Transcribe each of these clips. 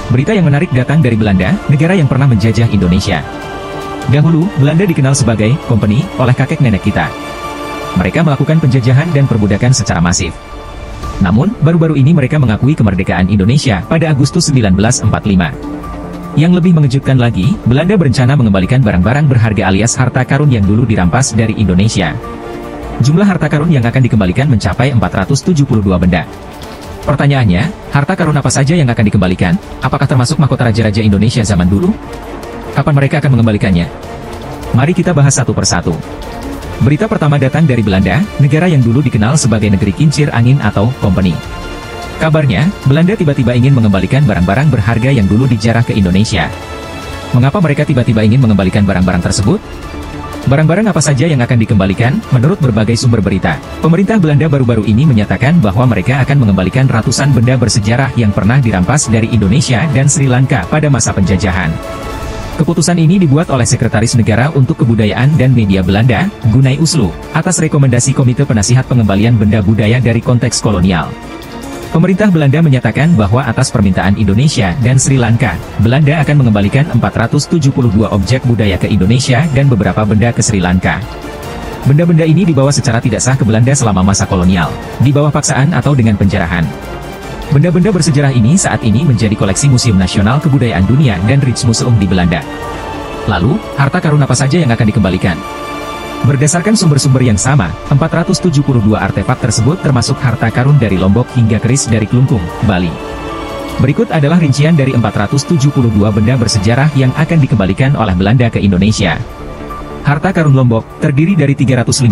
Berita yang menarik datang dari Belanda, negara yang pernah menjajah Indonesia. Dahulu, Belanda dikenal sebagai company oleh kakek nenek kita. Mereka melakukan penjajahan dan perbudakan secara masif. Namun, baru-baru ini mereka mengakui kemerdekaan Indonesia pada Agustus 1945. Yang lebih mengejutkan lagi, Belanda berencana mengembalikan barang-barang berharga alias harta karun yang dulu dirampas dari Indonesia. Jumlah harta karun yang akan dikembalikan mencapai 472 benda. Pertanyaannya, harta karun apa saja yang akan dikembalikan? Apakah termasuk mahkota raja-raja Indonesia zaman dulu? Kapan mereka akan mengembalikannya? Mari kita bahas satu persatu. Berita pertama datang dari Belanda, negara yang dulu dikenal sebagai negeri kincir angin atau company. Kabarnya, Belanda tiba-tiba ingin mengembalikan barang-barang berharga yang dulu dijarah ke Indonesia. Mengapa mereka tiba-tiba ingin mengembalikan barang-barang tersebut? Barang-barang apa saja yang akan dikembalikan? Menurut berbagai sumber berita, pemerintah Belanda baru-baru ini menyatakan bahwa mereka akan mengembalikan ratusan benda bersejarah yang pernah dirampas dari Indonesia dan Sri Lanka pada masa penjajahan. Keputusan ini dibuat oleh Sekretaris Negara untuk Kebudayaan dan Media Belanda, Gunay Uslu, atas rekomendasi Komite Penasihat Pengembalian Benda Budaya dari Konteks Kolonial. Pemerintah Belanda menyatakan bahwa atas permintaan Indonesia dan Sri Lanka, Belanda akan mengembalikan 472 objek budaya ke Indonesia dan beberapa benda ke Sri Lanka. Benda-benda ini dibawa secara tidak sah ke Belanda selama masa kolonial, di bawah paksaan atau dengan penjarahan. Benda-benda bersejarah ini saat ini menjadi koleksi Museum Nasional Kebudayaan Dunia dan Rijksmuseum di Belanda. Lalu, harta karun apa saja yang akan dikembalikan? Berdasarkan sumber-sumber yang sama, 472 artefak tersebut termasuk harta karun dari Lombok hingga keris dari Klungkung, Bali. Berikut adalah rincian dari 472 benda bersejarah yang akan dikembalikan oleh Belanda ke Indonesia. Harta karun Lombok terdiri dari 355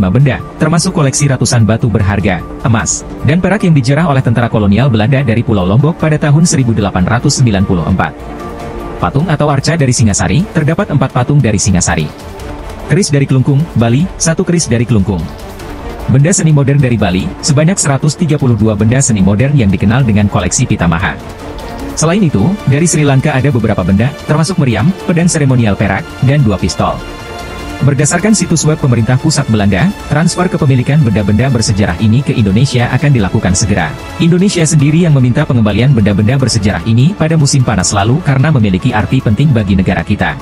benda, termasuk koleksi ratusan batu berharga, emas, dan perak yang dijarah oleh tentara kolonial Belanda dari Pulau Lombok pada tahun 1894. Patung atau arca dari Singasari, terdapat 4 patung dari Singasari. Keris dari Klungkung, Bali, 1 keris dari Klungkung. Benda seni modern dari Bali, sebanyak 132 benda seni modern yang dikenal dengan koleksi Pitamaha. Selain itu, dari Sri Lanka ada beberapa benda, termasuk meriam, pedang seremonial perak, dan 2 pistol. Berdasarkan situs web pemerintah pusat Belanda, transfer kepemilikan benda-benda bersejarah ini ke Indonesia akan dilakukan segera. Indonesia sendiri yang meminta pengembalian benda-benda bersejarah ini pada musim panas lalu karena memiliki arti penting bagi negara kita.